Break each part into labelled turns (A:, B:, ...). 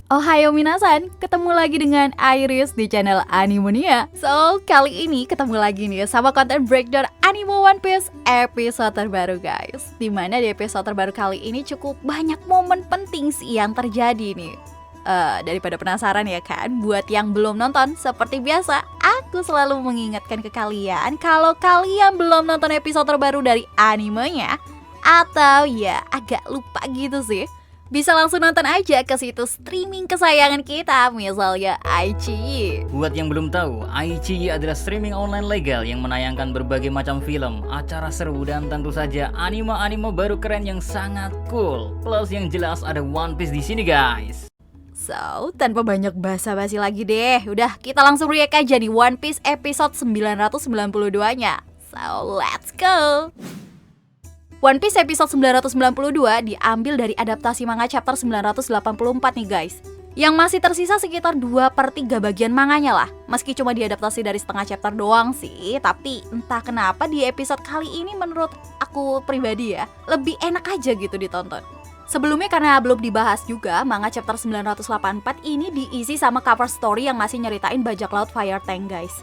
A: Ohayo minasan, ketemu lagi dengan Iris di channel Animania. So, kali ini ketemu lagi nih sama konten breakdown anime One Piece episode terbaru guys. Dimana di episode terbaru kali ini cukup banyak momen penting sih yang terjadi nih. Daripada penasaran ya kan, buat yang belum nonton, seperti biasa, aku selalu mengingatkan ke kalian kalau kalian belum nonton episode terbaru dari animenya, atau ya agak lupa gitu sih, bisa langsung nonton aja ke situs streaming kesayangan kita, misalnya iQIYI.
B: Buat yang belum tahu, iQIYI adalah streaming online legal yang menayangkan berbagai macam film, acara seru, dan tentu saja anime-anime baru keren yang sangat cool. Plus yang jelas ada One Piece di sini guys.
A: So, tanpa banyak basa-basi lagi deh, udah kita langsung react aja nih One Piece episode 992-nya. So, let's go! One Piece episode 992 diambil dari adaptasi manga chapter 984 nih guys, yang masih tersisa sekitar 2/3 bagian manganya lah. Meski cuma diadaptasi dari setengah chapter doang sih, tapi entah kenapa di episode kali ini menurut aku pribadi ya, lebih enak aja gitu ditonton. Sebelumnya karena belum dibahas juga, manga chapter 984 ini diisi sama cover story yang masih nyeritain bajak laut Fire Tank guys.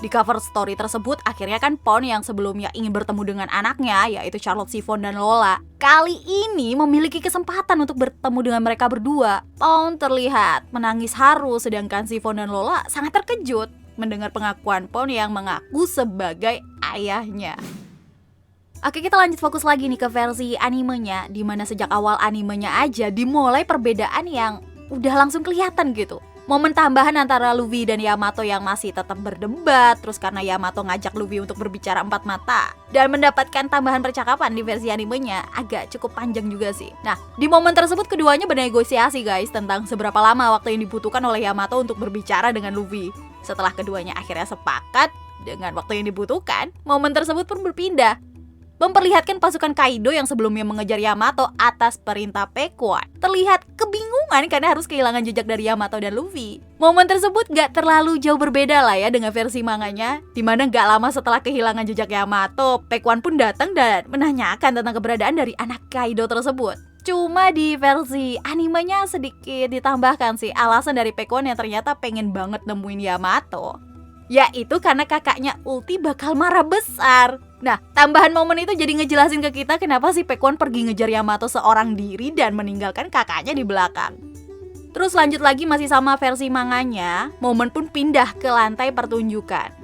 A: Di cover story tersebut, akhirnya kan Pon yang sebelumnya ingin bertemu dengan anaknya, yaitu Charlotte Chiffon dan Lola, kali ini memiliki kesempatan untuk bertemu dengan mereka berdua. Pon terlihat menangis haru, sedangkan Chiffon dan Lola sangat terkejut mendengar pengakuan Pon yang mengaku sebagai ayahnya. Oke, kita lanjut fokus lagi nih ke versi animenya, dimana sejak awal animenya aja dimulai perbedaan yang udah langsung kelihatan gitu. Momen tambahan antara Luffy dan Yamato yang masih tetap berdebat, terus karena Yamato ngajak Luffy untuk berbicara empat mata dan mendapatkan tambahan percakapan di versi animenya agak cukup panjang juga sih. Nah, di momen tersebut keduanya bernegosiasi guys tentang seberapa lama waktu yang dibutuhkan oleh Yamato untuk berbicara dengan Luffy. Setelah keduanya akhirnya sepakat dengan waktu yang dibutuhkan, momen tersebut pun berpindah, memperlihatkan pasukan Kaido yang sebelumnya mengejar Yamato atas perintah Pequod terlihat kebingungan karena harus kehilangan jejak dari Yamato dan Luffy. Momen tersebut gak terlalu jauh berbeda lah ya dengan versi manganya, dimana gak lama setelah kehilangan jejak Yamato, Pequod pun datang dan menanyakan tentang keberadaan dari anak Kaido tersebut. Cuma di versi animenya sedikit ditambahkan sih alasan dari Pequod yang ternyata pengen banget nemuin Yamato, yaitu karena kakaknya Ulti bakal marah besar. Nah, tambahan momen itu jadi ngejelasin ke kita kenapa si Pequod pergi ngejar Yamato seorang diri dan meninggalkan kakaknya di belakang. Terus lanjut lagi masih sama versi manganya, momen pun pindah ke lantai pertunjukan.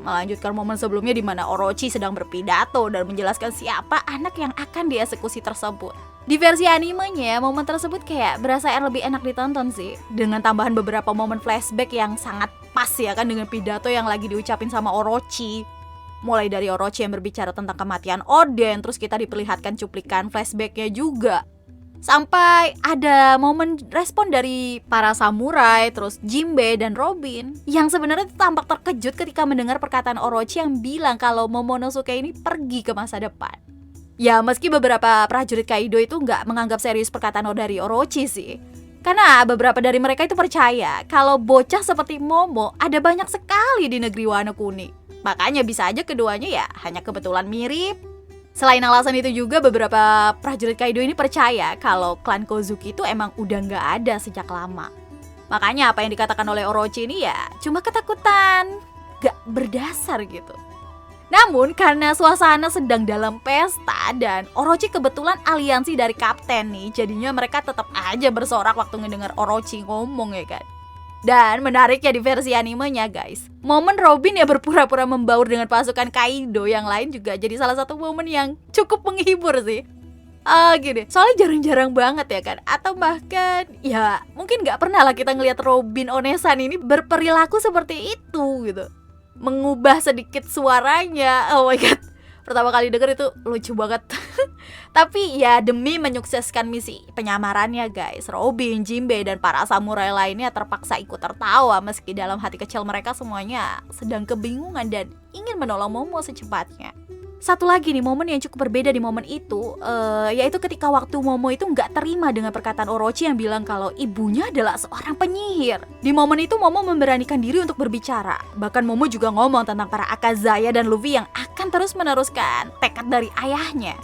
A: Melanjutkan momen sebelumnya di mana Orochi sedang berpidato dan menjelaskan siapa anak yang akan dieksekusi tersebut. Di versi animenya, momen tersebut kayak berasa lebih enak ditonton sih, dengan tambahan beberapa momen flashback yang sangat pas ya kan dengan pidato yang lagi diucapin sama Orochi. Mulai dari Orochi yang berbicara tentang kematian Oden, terus kita diperlihatkan cuplikan flashbacknya juga. Sampai ada momen respon dari para samurai, terus Jinbe dan Robin, yang sebenarnya tampak terkejut ketika mendengar perkataan Orochi yang bilang kalau Momonosuke ini pergi ke masa depan. Ya, meski beberapa prajurit Kaido itu nggak menganggap serius perkataan dari Orochi sih. Karena beberapa dari mereka itu percaya kalau bocah seperti Momo ada banyak sekali di negeri Wano Kuni. Makanya bisa aja keduanya ya hanya kebetulan mirip. Selain alasan itu juga beberapa prajurit Kaido ini percaya kalau klan Kozuki itu emang udah nggak ada sejak lama. Makanya apa yang dikatakan oleh Orochi ini ya cuma ketakutan nggak berdasar gitu. Namun karena suasana sedang dalam pesta dan Orochi kebetulan aliansi dari kapten nih, jadinya mereka tetap aja bersorak waktu ngedengar Orochi ngomong ya kan. Dan menariknya di versi animenya guys, momen Robin yang berpura-pura membaur dengan pasukan Kaido yang lain juga jadi salah satu momen yang cukup menghibur sih. Gini, soalnya jarang-jarang banget ya kan, atau bahkan ya mungkin gak pernah lah kita ngelihat Robin Onesan ini berperilaku seperti itu gitu, mengubah sedikit suaranya. Oh my god, pertama kali denger itu lucu banget. Tapi ya demi menyukseskan misi penyamarannya guys, Robin, Jinbe, dan para samurai lainnya terpaksa ikut tertawa meski dalam hati kecil mereka semuanya sedang kebingungan dan ingin menolong Momo secepatnya. Satu lagi nih momen yang cukup berbeda di momen itu, yaitu ketika waktu Momo itu nggak terima dengan perkataan Orochi yang bilang kalau ibunya adalah seorang penyihir. Di momen itu Momo memberanikan diri untuk berbicara. Bahkan Momo juga ngomong tentang para Akazaya dan Luffy yang akan terus meneruskan tekad dari ayahnya.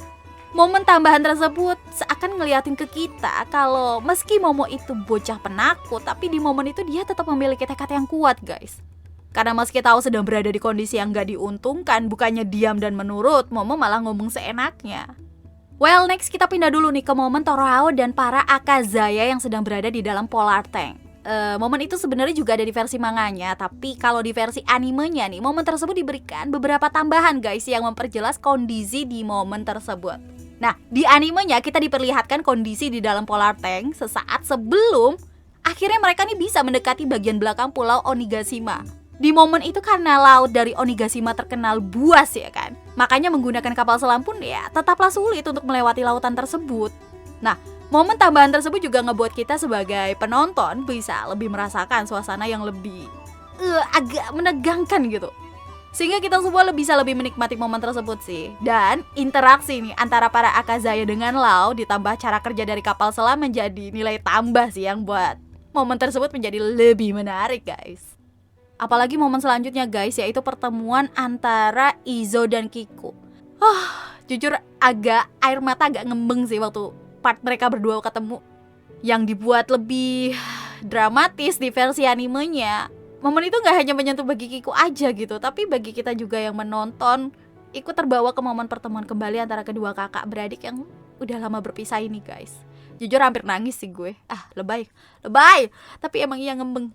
A: Momen tambahan tersebut seakan ngeliatin ke kita kalau meski Momo itu bocah penakut, tapi di momen itu dia tetap memiliki tekad yang kuat guys. Karena meski tahu sedang berada di kondisi yang gak diuntungkan, bukannya diam dan menurut, Momo malah ngomong seenaknya. Well, next kita pindah dulu nih ke momen Torao dan para Akazaya yang sedang berada di dalam Polar Tank. Momen itu sebenarnya juga ada di versi manganya, tapi kalau di versi animenya nih, momen tersebut diberikan beberapa tambahan guys yang memperjelas kondisi di momen tersebut. Nah, di animenya kita diperlihatkan kondisi di dalam Polar Tank sesaat sebelum akhirnya mereka nih bisa mendekati bagian belakang pulau Onigashima. Di momen itu karena laut dari Onigashima terkenal buas ya kan, makanya menggunakan kapal selam pun ya tetaplah sulit untuk melewati lautan tersebut. Nah, momen tambahan tersebut juga ngebuat kita sebagai penonton bisa lebih merasakan suasana yang lebih agak menegangkan gitu. Sehingga kita semua bisa lebih menikmati momen tersebut sih. Dan interaksi nih antara para Akazaya dengan Lau ditambah cara kerja dari kapal selam menjadi nilai tambah sih yang buat momen tersebut menjadi lebih menarik guys. Apalagi momen selanjutnya guys, yaitu pertemuan antara Izo dan Kiku. Jujur air mata agak ngembeng sih waktu part mereka berdua ketemu. Yang dibuat lebih dramatis di versi animenya, momen itu gak hanya menyentuh bagi Kiku aja gitu, tapi bagi kita juga yang menonton ikut terbawa ke momen pertemuan kembali antara kedua kakak beradik yang udah lama berpisah ini guys. Jujur hampir nangis sih gue. Lebay, tapi emang iya ngembeng.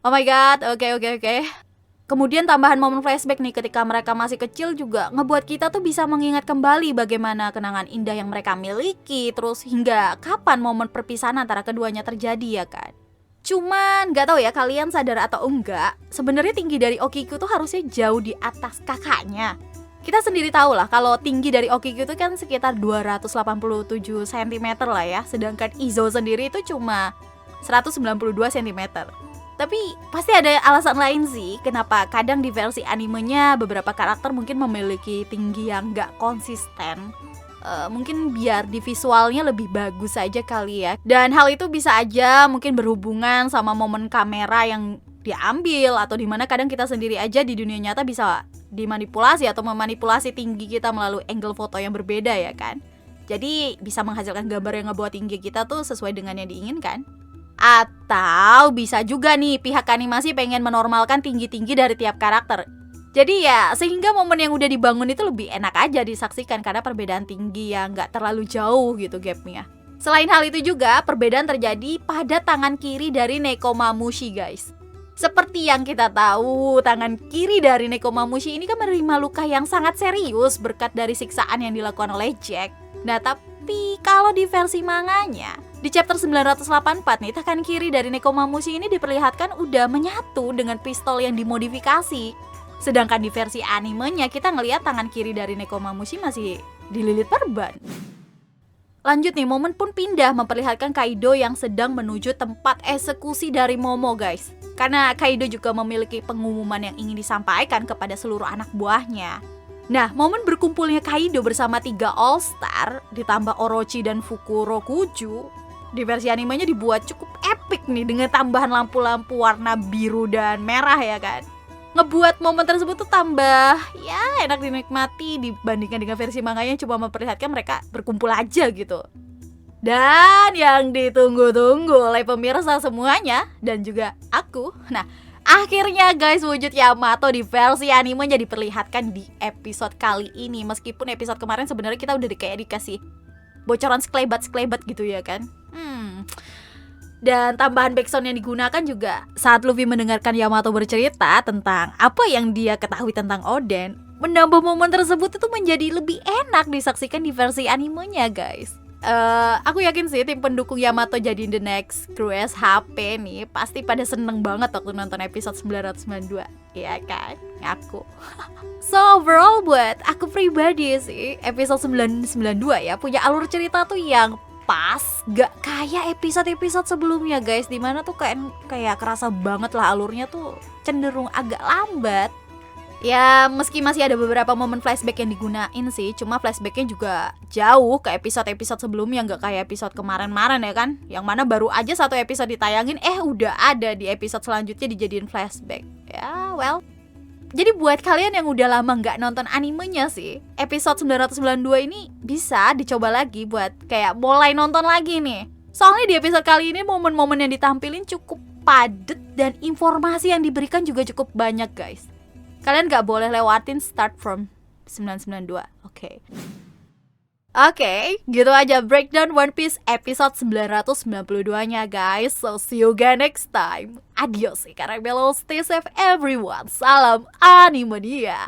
A: Oh my god, oke. Kemudian tambahan momen flashback nih ketika mereka masih kecil juga ngebuat kita tuh bisa mengingat kembali bagaimana kenangan indah yang mereka miliki, terus hingga kapan momen perpisahan antara keduanya terjadi ya kan. Cuman gak tahu ya kalian sadar atau enggak, sebenarnya tinggi dari Okiku tuh harusnya jauh di atas kakaknya. Kita sendiri tahu lah kalau tinggi dari Okiku itu kan sekitar 287 cm lah ya, sedangkan Izo sendiri itu cuma 192 cm. Tapi pasti ada alasan lain sih kenapa kadang di versi animenya beberapa karakter mungkin memiliki tinggi yang gak konsisten. Mungkin biar di visualnya lebih bagus aja kali ya. Dan hal itu bisa aja mungkin berhubungan sama momen kamera yang diambil, atau dimana kadang kita sendiri aja di dunia nyata bisa dimanipulasi atau memanipulasi tinggi kita melalui angle foto yang berbeda ya kan. Jadi bisa menghasilkan gambar yang ngebuat tinggi kita tuh sesuai dengan yang diinginkan. Atau bisa juga nih pihak animasi pengen menormalkan tinggi-tinggi dari tiap karakter. Jadi ya sehingga momen yang udah dibangun itu lebih enak aja disaksikan karena perbedaan tinggi yang gak terlalu jauh gitu gapnya. Selain hal itu juga perbedaan terjadi pada tangan kiri dari Nekomamushi guys. Seperti yang kita tahu, tangan kiri dari Nekomamushi ini kan menerima luka yang sangat serius berkat dari siksaan yang dilakukan oleh Jack. Nah tapi kalau di versi manganya, di chapter 984 nih, tangan kiri dari Nekomamushi ini diperlihatkan udah menyatu dengan pistol yang dimodifikasi. Sedangkan di versi animenya kita ngelihat tangan kiri dari Nekomamushi masih dililit perban. Lanjut nih, momen pun pindah memperlihatkan Kaido yang sedang menuju tempat eksekusi dari Momo guys. Karena Kaido juga memiliki pengumuman yang ingin disampaikan kepada seluruh anak buahnya. Nah, momen berkumpulnya Kaido bersama 3 All-Star ditambah Orochi dan Fukurokuju di versi animenya dibuat cukup epic nih dengan tambahan lampu-lampu warna biru dan merah ya kan. Ngebuat momen tersebut tuh tambah ya enak dinikmati dibandingkan dengan versi manganya yang cuma memperlihatkan mereka berkumpul aja gitu. Dan yang ditunggu-tunggu oleh pemirsa semuanya dan juga aku. Nah, akhirnya guys wujud Yamato di versi animenya diperlihatkan di episode kali ini. Meskipun episode kemarin sebenarnya kita udah kayak dikasih bocoran sekelebat gitu ya kan. Dan tambahan backsound yang digunakan juga saat Luffy mendengarkan Yamato bercerita tentang apa yang dia ketahui tentang Oden, menambah momen tersebut itu menjadi lebih enak disaksikan di versi animenya guys. Aku yakin sih tim pendukung Yamato jadi the next crew SHP nih pasti pada seneng banget waktu nonton episode 992. Iya kan? Aku. So overall buat aku pribadi sih episode 992 ya punya alur cerita tuh yang pas, gak kayak episode-episode sebelumnya guys, dimana tuh kayak kerasa banget lah alurnya tuh cenderung agak lambat. Ya meski masih ada beberapa momen flashback yang digunain sih, cuma flashbacknya juga jauh ke episode-episode sebelumnya, gak kayak episode kemarin-kemarin ya kan, yang mana baru aja 1 episode ditayangin udah ada di episode selanjutnya dijadiin flashback. Ya well, Jadi buat kalian yang udah lama nggak nonton animenya sih, episode 992 ini bisa dicoba lagi buat kayak mulai nonton lagi nih. Soalnya di episode kali ini momen-momen yang ditampilin cukup padet dan informasi yang diberikan juga cukup banyak guys. Kalian nggak boleh lewatin start from 992, oke. Oke, gitu aja breakdown One Piece episode 992-nya guys. So see you again next time. Adios, Ikan Rebelo, stay safe everyone. Salam Animania.